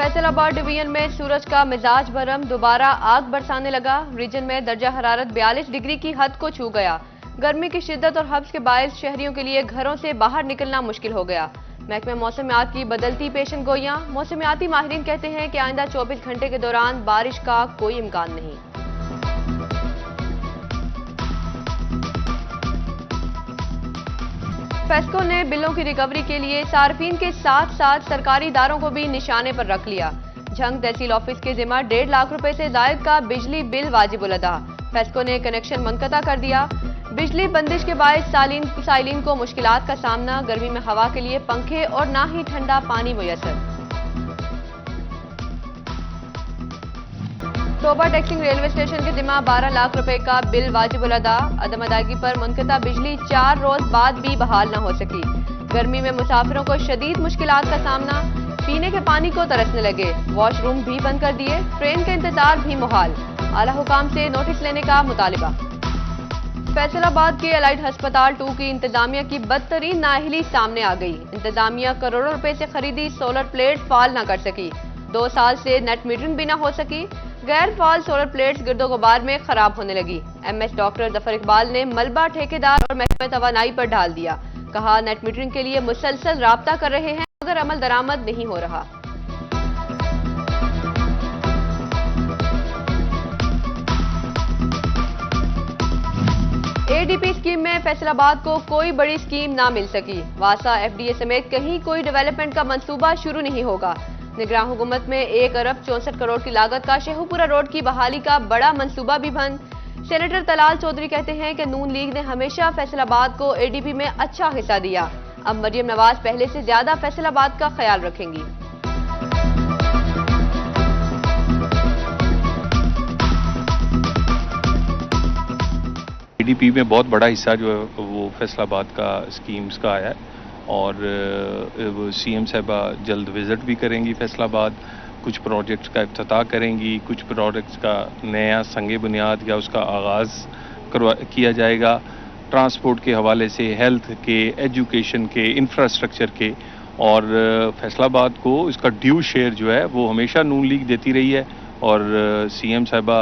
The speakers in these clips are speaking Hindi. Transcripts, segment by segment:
फैसलाबाद डिवीजन में सूरज का मिजाज भरम, दोबारा आग बरसाने लगा। रीजन में दर्जा हरारत 42 डिग्री की हद को छू गया। गर्मी की शिद्दत और हब्स के बायस शहरियों के लिए घरों से बाहर निकलना मुश्किल हो गया। महकमे मौसमियात की बदलती पेशन गोइयां। मौसमियाती माहिरीन कहते हैं कि आइंदा 24 घंटे के दौरान बारिश का कोई इम्कान नहीं। फेस्को ने बिलों की रिकवरी के लिए सार्फिन के साथ साथ सरकारी इदारों को भी निशाने पर रख लिया। झंग तहसील ऑफिस के जिम्मा 1.5 लाख रुपए से जायद का बिजली बिल वाजिबुल अदा। फेस्को ने कनेक्शन मुनक़ता कर दिया। बिजली बंदिश के बायस साइलिन को मुश्किलात का सामना, गर्मी में हवा के लिए पंखे और ना ही ठंडा पानी मुयस्सर। टोबा टैक्सिंग रेलवे स्टेशन के जिम्मा 12 लाख रुपए का बिल वाजिबुल अदा। अदम अदायगी पर मुनक़ता बिजली 4 रोज बाद भी बहाल न हो सकी। गर्मी में मुसाफिरों को शदीद मुश्किलात का सामना, पीने के पानी को तरसने लगे। वॉशरूम भी बंद कर दिए। ट्रेन का इंतजार भी मुहाल। आला हुकाम से नोटिस लेने का मुतालिबा। फैसलाबाद के एलाइड अस्पताल 2 की इंतजामिया की बदतरीन नाअहली सामने आ गई। इंतजामिया करोड़ों रुपए से खरीदी सोलर प्लेट फाल न कर सकी। 2 साल से नेट मीटरिंग भी न हो सकी। गैर फाल सोलर प्लेट्स गिरदो गुबार में खराब होने लगी। एमएस डॉक्टर जफर इकबाल ने मलबा ठेकेदार और महकमे तवानाई पर डाल दिया। कहा, नेट मीटरिंग के लिए मुसलसल राब्ता कर रहे हैं, मगर अमल दरामद नहीं हो रहा। एडीपी स्कीम में फैसलाबाद को कोई बड़ी स्कीम ना मिल सकी। वासा एफडीए समेत कहीं कोई डेवलपमेंट का मंसूबा शुरू नहीं होगा। निगरान हुकूमत में 1 अरब 64 करोड़ की लागत का शेखुपुरा रोड की बहाली का बड़ा मंसूबा भी बंद। सेनेटर तलाल चौधरी कहते हैं कि नून लीग ने हमेशा फैसलाबाद को एडीपी में अच्छा हिस्सा दिया। अब मरियम नवाज पहले से ज्यादा फैसलाबाद का ख्याल रखेंगी। एडीपी में बहुत बड़ा हिस्सा जो है वो फैसलाबाद का स्कीम्स का आया है और सीएम साहबा जल्द विजिट भी करेंगी फैसलाबाद। कुछ प्रोजेक्ट्स का इफ्तिताह करेंगी, कुछ प्रोजेक्ट्स का नया संगे बुनियाद या उसका आगाज़ किया जाएगा। ट्रांसपोर्ट के हवाले से, हेल्थ के, एजुकेशन के, इंफ्रास्ट्रक्चर के, और फैसलाबाद को इसका ड्यू शेयर जो है वो हमेशा नून लीग देती रही है और सीएम साहबा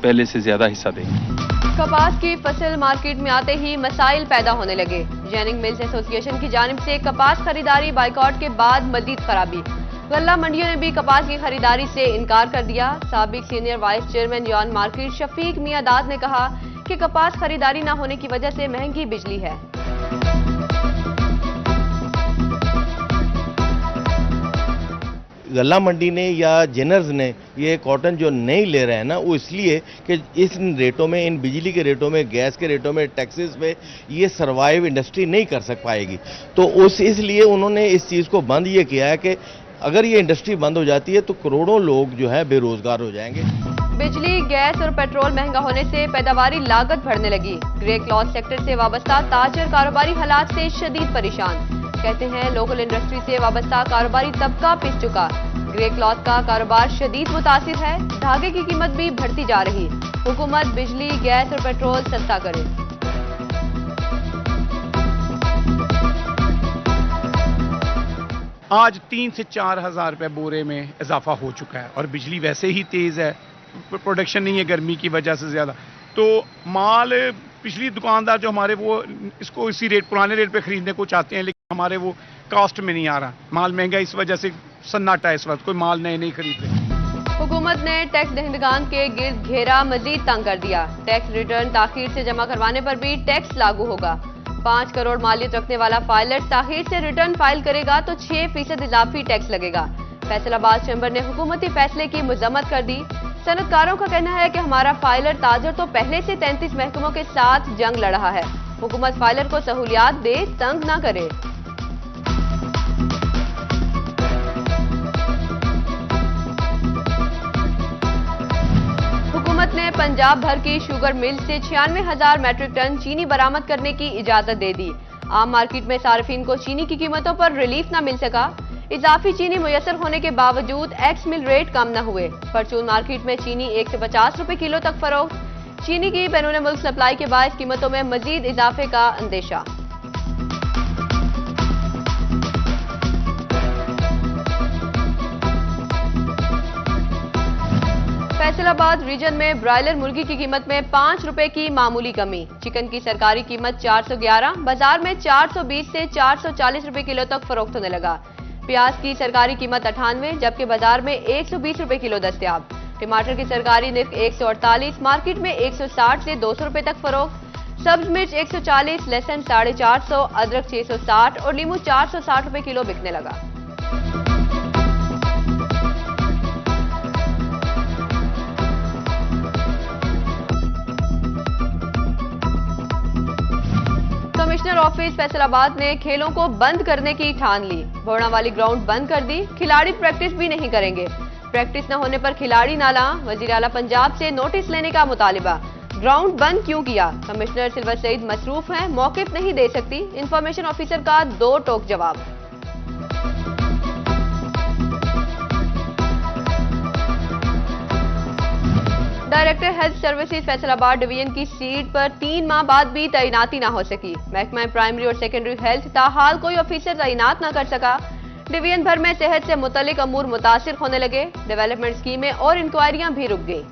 पहले से ज़्यादा हिस्सा देंगी। कपास की फसल मार्केट में आते ही मसाइल पैदा होने लगे। जैनिंग मिल्स एसोसिएशन की जानिब से कपास खरीदारी बाइकआउट के बाद मजीद खराबी। गल्ला मंडियों ने भी कपास की खरीदारी से इनकार कर दिया। साबिक senior vice chairman yarn market Shafiq Miandad ने कहा कि कपास खरीदारी न होने की वजह से महंगी बिजली है। गल्ला मंडी ने या जेनर्स ने ये कॉटन जो नहीं ले रहे हैं ना, वो इसलिए कि इस रेटों में, इन बिजली के रेटों में, गैस के रेटों में, टैक्सेस पे ये सरवाइव इंडस्ट्री नहीं कर सक पाएगी। तो इसलिए उन्होंने इस चीज़ को बंद ये किया है कि अगर ये इंडस्ट्री बंद हो जाती है तो करोड़ों लोग जो है बेरोजगार हो जाएंगे। बिजली, गैस और पेट्रोल महंगा होने से पैदावारी लागत बढ़ने लगी। ग्रे क्लॉथ सेक्टर से वाबस्ता ताजर कारोबारी हालात से शदीद परेशान। कहते हैं लोकल इंडस्ट्री से वाबस्ता कारोबारी तबका पिस चुका। ग्रे क्लॉथ का कारोबार शदीद मुतासिर है। धागे की कीमत भी बढ़ती जा रही। हुकूमत बिजली, गैस और पेट्रोल सस्ता करे। आज 3 से 4 हज़ार रुपये बोरे में इजाफा हो चुका है और बिजली वैसे ही तेज़ है, प्रोडक्शन नहीं है गर्मी की वजह से ज़्यादा। तो माल पिछली दुकानदार जो हमारे वो इसको इसी रेट, पुराने रेट पे ख़रीदने को चाहते हैं, लेकिन हमारे वो कास्ट में नहीं आ रहा। माल महंगा, इस वजह से सन्नाटा है इस वक्त, कोई माल नए नहीं खरीद रहे। हुकूमत ने टैक्स दहिंदगान के गिर्द घेरा मजीद तंग कर दिया। टैक्स रिटर्न ताखीर से जमा करवाने पर भी टैक्स लागू होगा। 5 करोड़ मालियत रखने वाला फाइलर ताखीर से रिटर्न फाइल करेगा तो 6% इजाफी टैक्स लगेगा। फैसलाबाद चैम्बर ने हुकूमती फैसले की मजम्मत कर दी। सनतकारों का कहना है कि हमारा फाइलर ताजर तो पहले से 33 महकमों के साथ जंग लड़ रहा है। हुकूमत फाइलर को सहूलियात दे, तंग ना करे। हुकूमत ने पंजाब भर की शुगर मिल से 96,000 मैट्रिक टन चीनी बरामद करने की इजाजत दे दी। आम मार्केट में सार्फिन को चीनी की कीमतों पर रिलीफ न मिल सका। इजाफी चीनी मुयसर होने के बावजूद एक्स मिल रेट कम न हुए। परचून मार्केट में चीनी 1 से 50 रुपए किलो तक फरोख्त। चीनी की बैरून मुल्क सप्लाई के बायस कीमतों में मजीद इजाफे का अंदेशा। फैसलाबाद रीजन में ब्रायलर मुर्गी की कीमत में 5 रुपए की मामूली कमी। चिकन की सरकारी कीमत 411, बाजार में 420 से 440 रुपए किलो तक फरोख्त होने लगा। प्याज की सरकारी कीमत 98, जबकि बाजार में 120 रुपए किलो दस्तयाब। टमाटर की सरकारी निर्ख 148, मार्केट में 160 से 200 रुपए तक फरोख्त। सब्ज मिर्च 140, लहसुन 450, अदरक 660 और नींबू 460 रुपए किलो बिकने लगा। कमिश्नर ऑफिस फैसलाबाद ने खेलों को बंद करने की ठान ली। भोड़ा वाली ग्राउंड बंद कर दी, खिलाड़ी प्रैक्टिस भी नहीं करेंगे। प्रैक्टिस न होने पर खिलाड़ी नाला। वजीर आला पंजाब से नोटिस लेने का मुतालिबा। ग्राउंड बंद क्यों किया? कमिश्नर सिल्वर सईद मसरूफ हैं, मौकिफ नहीं दे सकती। इंफॉर्मेशन ऑफिसर का 2 टोक जवाब। Director health services Faisalabad division की सीट पर 3 माह बाद भी तैनाती न हो सकी। महकमा प्राइमरी और सेकेंडरी हेल्थ ताहाल कोई ऑफिसर तैनात न कर सका। डिवीजन भर में सेहत से मुतल्लिक अमूर मुतासिर होने लगे। डेवलपमेंट स्कीमें और इंक्वायरियां भी रुक गई।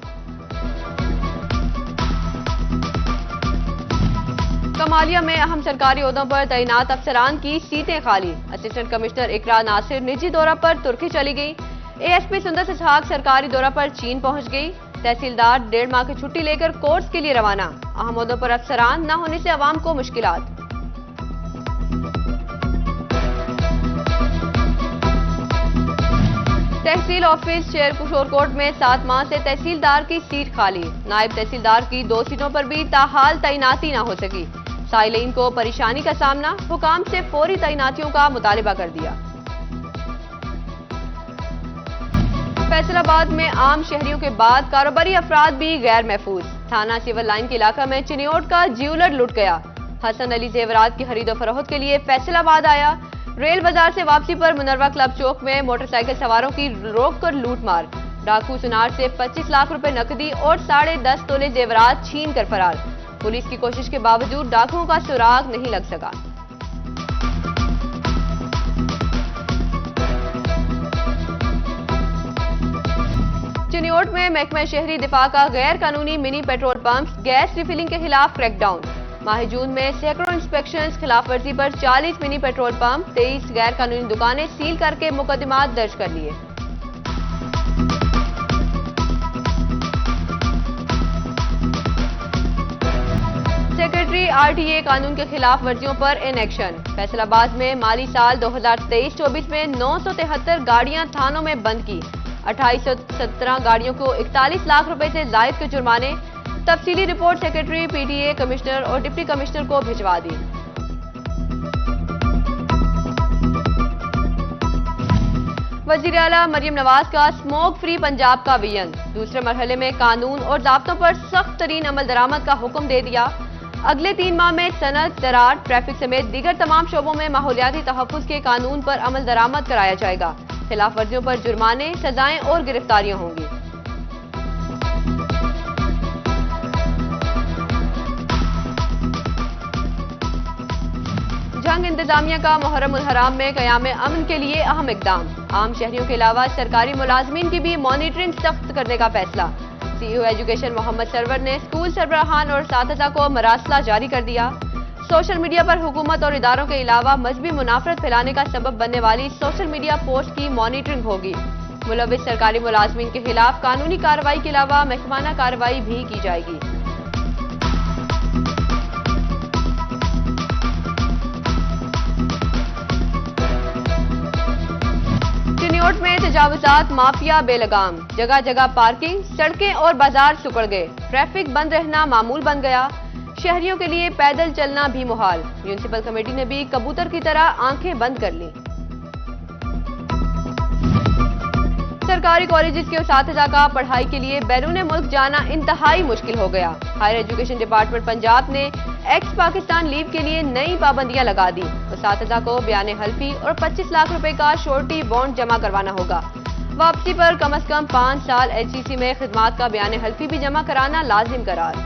कमालिया में अहम सरकारी ओहदों पर तैनात अफसरान की सीटें खाली। असिस्टेंट कमिश्नर इकरा नासिर निजी दौरा पर तुर्की चली गई। एएसपी सुंदर इसहाक सरकारी दौरा पर चीन पहुंच गई। तहसीलदार 1.5 माह की छुट्टी लेकर कोर्स के लिए रवाना। अहम ओहदों पर अफसरान न होने से अवाम को मुश्किलात। तहसील ऑफिस शेरपुर में 7 माह से तहसीलदार की सीट खाली। नायब तहसीलदार की 2 सीटों पर भी ताहाल तैनाती न हो सकी। साइलिन को परेशानी का सामना। हुकाम से फौरी तैनातियों का मुतालिबा कर दिया। फैसलाबाद में आम शहरियों के बाद कारोबारी अफराद भी गैर महफूज। थाना सिविल लाइन के इलाका में चिनियोट का ज्वेलर लुट गया। हसन अली जेवरात की खरीदो फरोख्त के लिए फैसलाबाद आया। रेल बाजार से वापसी पर मुनरवा क्लब चौक में मोटरसाइकिल सवारों की रोक कर लूट मार। डाकू सुनार से 25 लाख रुपए नकदी और 10.5 तोले जेवरात छीन कर फरार। पुलिस की कोशिश के बावजूद डाकुओं का सुराग नहीं लग सका। चिनियोट में महकमा शहरी दिफा का गैर कानूनी mini petrol pump gas refilling के खिलाफ क्रैकडाउन। माह जून में सैकड़ों इंस्पेक्शंस, खिलाफ वर्जी पर 40 मिनी पेट्रोल पंप, 23 गैर कानूनी दुकानें सील करके मुकदमात दर्ज कर लिए। सेक्रेटरी आरटीए कानून के खिलाफ वर्जियों पर इन एक्शन। फैसलाबाद में माली साल 2023-24 में 973 गाड़ियां थानों में बंद की। 2817 गाड़ियों को 41 लाख रुपए से जायद के जुर्माने। तफसीली रिपोर्ट सेक्रेटरी, पीटीए, कमिश्नर और डिप्टी कमिश्नर को भिजवा दी। वजीर आला मरियम नवाज का स्मोक फ्री पंजाब का विजन। दूसरे मरहले में कानून और ज़ाब्तों पर सख्त तरीन अमल दरामद का हुक्म दे दिया। अगले 3 माह में सनत, ज़राअत, ट्रैफिक समेत दीगर तमाम शोबों में माहौलियाती तहफ़्फ़ुज़ के कानून पर अमल दरामद कराया जाएगा। खिलाफ वर्जियों पर जुर्माने, सजाएं और गिरफ्तारियां होंगी। जंग इंतजामिया का मुहर्रम उल हराम में क़याम अमन के लिए अहम इक़दाम। आम शहरियों के अलावा सरकारी मुलाजमीन की भी मॉनिटरिंग सख्त करने का फैसला। सीईओ एजुकेशन मोहम्मद सरवर ने स्कूल सरबराहान और साथिज़ा को मरासला जारी कर दिया। सोशल मीडिया पर हुकूमत और इदारों के अलावा मजहबी मुनाफरत फैलाने का सबब बनने वाली सोशल मीडिया पोस्ट की मॉनिटरिंग होगी। मुलविस सरकारी मुलाजमीन के खिलाफ कानूनी कार्रवाई के अलावा महकमाना कार्रवाई भी की जाएगी। चिनियोट में तजावुजात माफिया बेलगाम। जगह जगह पार्किंग, सड़कें और बाजार सुकड़ गए। ट्रैफिक बंद रहना मामूल बन गया। शहरियों के लिए पैदल चलना भी मुहाल। म्यूनिसिपल कमेटी ने भी कबूतर की तरह आंखें बंद कर ली। सरकारी कॉलेजेस के उस्तादिज़ा का पढ़ाई के लिए बैरून मुल्क जाना इंतहाई मुश्किल हो गया। हायर एजुकेशन डिपार्टमेंट पंजाब ने एक्स पाकिस्तान लीव के लिए नई पाबंदियां लगा दी। उस्तादिज़ा को बयान हल्फी और 25 लाख रुपए का श्योरिटी बॉन्ड जमा करवाना होगा। वापसी पर कम से कम 5 साल एचईसी में खिदमात का बयान हल्फी भी जमा कराना लाजिम करार।